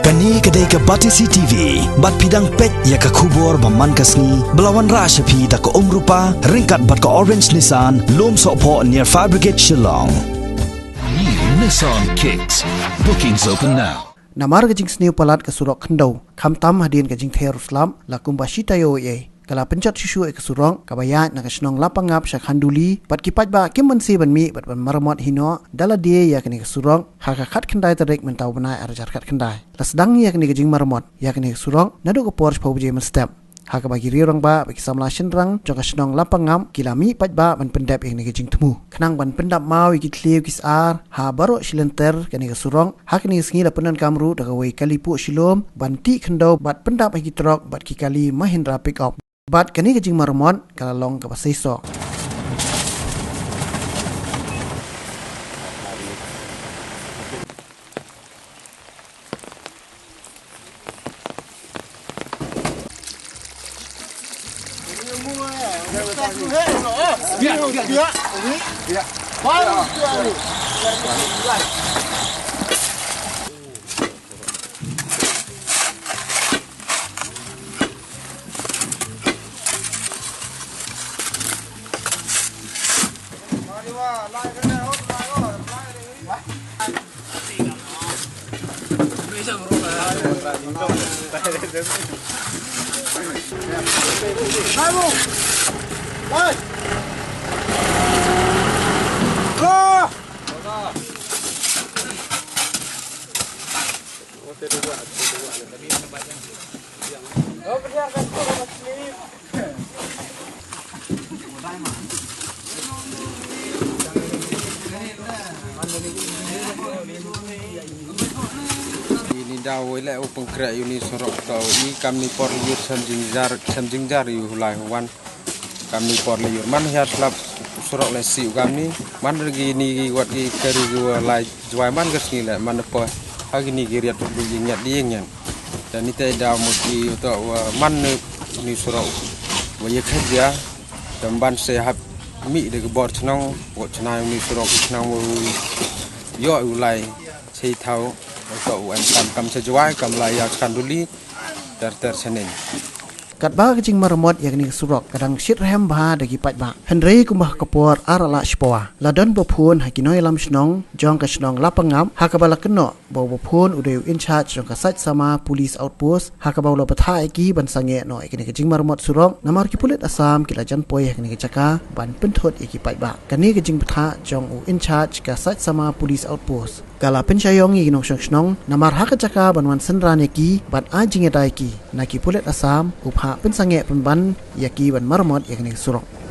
Kani kedai ke Batisi TV, bat pidang pet ya ke kubur baman kasni, belawan rasa pi da ke rupa, ringkat bat ke Orange Nissan, lom sokpo near Fire Brigade Shillong. New Nissan Kicks. Bookings open now. Namar ke jing sniu palat ke surok kendau, kam tam hadin ke jing Ther Ruslam, lakum basita yo ye. Kala pencet susu ke surong, kabayat nak senong lapangap syakhanduli, bat kipat ba kim bensi ban mi bat ban marmot hino, dala dia ya kini ke surong, hakakat kendai terik mentau benai arjar kat kendai. Lasdang ya kini ke jing marmot, ya kini ke surong, nadu ke Porsche pau je step. Haka bagi rirong ba bagi samla senrang jong senong lapangam kilami pat ba ban pendap yang ni ke jing temu. Kenang ban pendap mau iki kliu kisar, ha baro silenter kini ke surong, hak ni sengi lapenan kamru daga wei kalipu silom, ban ti kendau bat pendap iki trok bat ki kali Mahindra pick up. Bat kani ke jing marmot kala long ke pasaiso. Ini dawe le upeng krak uni sorok tau ini kami por liur samjingjar yu hulai wan kami por liur man hiat lap sorok le siu kami man lagi ni wat ki keri gua lai juai man kesni le man po hagi ni giriat tu nyat dieng dan ini teh daw muti untuk man ni sorok wa ye kerja dan ban sehat mi de bor chnong wat chnai ni sorok chnong yo ulai sei thau untuk kam sejuai kam layak kanduli ter senin. Kat ba ke jing marmot yang ni surok kadang sit rem ba dagi pat ba. Henry kumbah kapor arala spoa. Ladon bopun hakinoi lam snong jong ka snong lapangam hakabala keno bo bopun udeu in charge jong ka site sama police outpost hakabala patha iki ban sange no ikini ke jing marmot surok namar ki pulit asam kilajan poi hakini ke jaka ban penthot iki pat ba. Kani ke jing patha jong u in charge ka site sama police outpost. Kala pencayong i ginong snong namar hak jaka banwan senran iki ban ajing edai ki naki pulit asam upha pensange penban yaki ban marmot yakni surok.